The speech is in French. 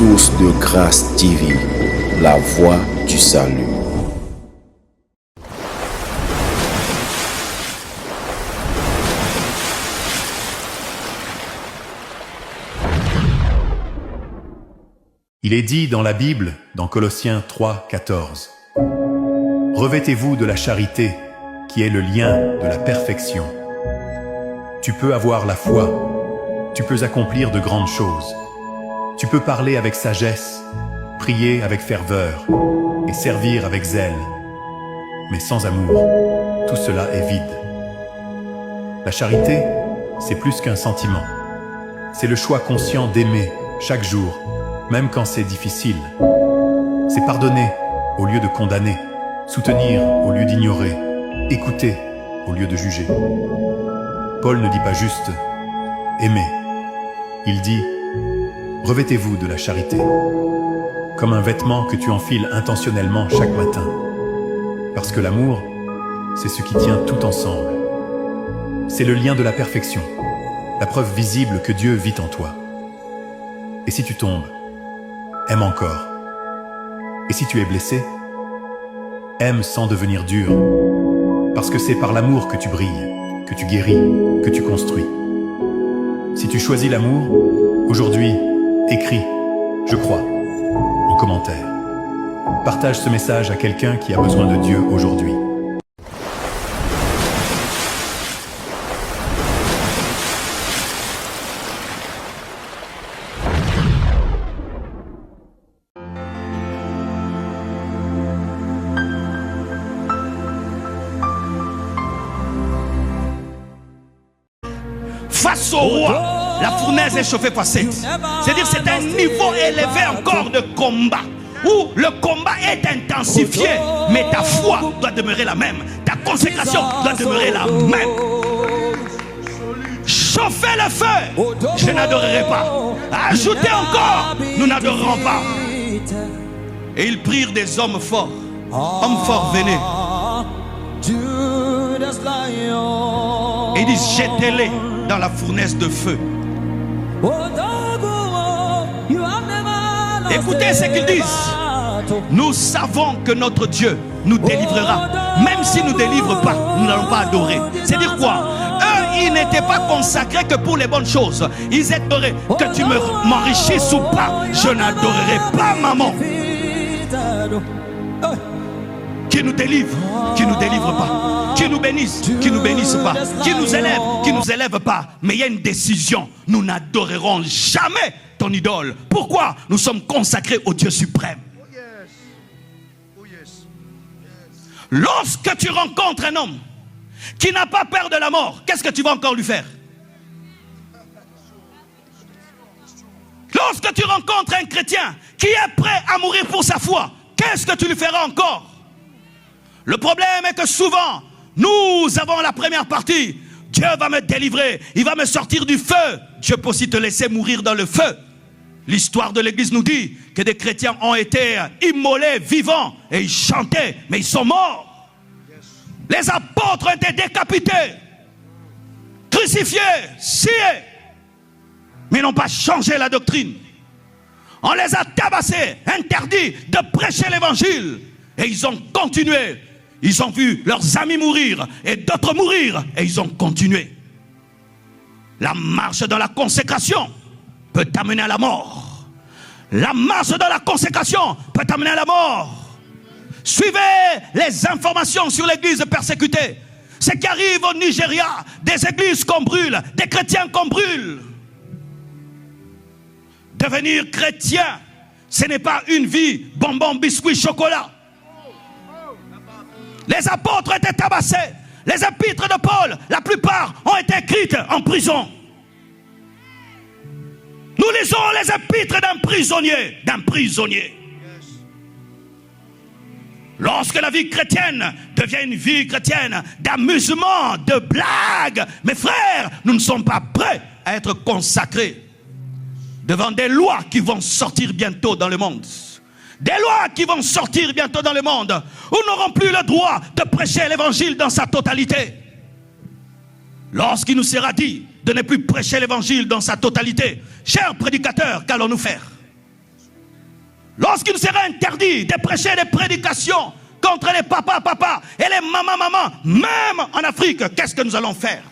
Source de Grâce TV, la voie du salut. Il est dit dans la Bible, dans Colossiens 3, 14, « Revêtez-vous de la charité, qui est le lien de la perfection. » Tu peux avoir la foi, tu peux accomplir de grandes choses, tu peux parler avec sagesse, prier avec ferveur et servir avec zèle. Mais sans amour, tout cela est vide. La charité, c'est plus qu'un sentiment. C'est le choix conscient d'aimer chaque jour, même quand c'est difficile. C'est pardonner au lieu de condamner, soutenir au lieu d'ignorer, écouter au lieu de juger. Paul ne dit pas juste « aimer ». Il dit « revêtez-vous de la charité », comme un vêtement que tu enfiles intentionnellement chaque matin. Parce que l'amour, c'est ce qui tient tout ensemble. C'est le lien de la perfection, la preuve visible que Dieu vit en toi. Et si tu tombes, aime encore. Et si tu es blessé, aime sans devenir dur, parce que c'est par l'amour que tu brilles, que tu guéris, que tu construis. Si tu choisis l'amour, aujourd'hui, écris « Je crois » en commentaire. Partage ce message à quelqu'un qui a besoin de Dieu aujourd'hui. Face au roi, la fournaise est chauffée par 7. C'est-à-dire c'est un niveau élevé encore de combat, où le combat est intensifié, mais ta foi doit demeurer la même, ta consécration doit demeurer la même. Chauffez le feu, je n'adorerai pas. Ajoutez encore, nous n'adorerons pas. Et ils prirent des hommes forts. Hommes forts, venez. Et ils disent, jetez-les dans la fournaise de feu. Écoutez ce qu'ils disent. Nous savons que notre Dieu nous délivrera. Même s'il ne nous délivre pas, nous n'allons pas adorer. C'est-à-dire quoi? Eux, ils n'étaient pas consacrés que pour les bonnes choses. Ils adoraient que tu m'enrichisses ou pas. Je n'adorerai pas maman. Qui nous délivre, qui nous délivre pas, qui nous bénisse, qui nous bénisse pas, qui nous élève pas. Mais il y a une décision, nous n'adorerons jamais ton idole. Pourquoi? Nous sommes consacrés au Dieu suprême. Lorsque tu rencontres un homme qui n'a pas peur de la mort, qu'est-ce que tu vas encore lui faire? Lorsque tu rencontres un chrétien qui est prêt à mourir pour sa foi, qu'est-ce que tu lui feras encore? Le problème est que souvent, nous avons la première partie. Dieu va me délivrer, il va me sortir du feu. Dieu peut aussi te laisser mourir dans le feu. L'histoire de l'église nous dit que des chrétiens ont été immolés vivants et ils chantaient, mais ils sont morts. Les apôtres ont été décapités, crucifiés, sciés, mais ils n'ont pas changé la doctrine. On les a tabassés, interdits de prêcher l'évangile, et ils ont continué. Ils ont vu leurs amis mourir et d'autres mourir et ils ont continué. La marche dans la consécration peut t'amener à la mort. La marche dans la consécration peut t'amener à la mort. Suivez les informations sur l'église persécutée. Ce qui arrive au Nigeria, des églises qu'on brûle, des chrétiens qu'on brûle. Devenir chrétien, ce n'est pas une vie bonbon, biscuit, chocolat. Les apôtres étaient tabassés. Les épîtres de Paul, la plupart ont été écrites en prison. Nous lisons les épîtres d'un prisonnier. Lorsque la vie chrétienne devient une vie chrétienne d'amusement, de blague, mes frères, nous ne sommes pas prêts à être consacrés devant des lois qui vont sortir bientôt dans le monde. Des lois qui vont sortir bientôt dans le monde, où nous n'aurons plus le droit de prêcher l'évangile dans sa totalité. Lorsqu'il nous sera dit de ne plus prêcher l'évangile dans sa totalité, chers prédicateurs, qu'allons-nous faire? lorsqu'il sera interdit de prêcher des prédications contre les papas et les mamans, même en Afrique, qu'est-ce que nous allons faire?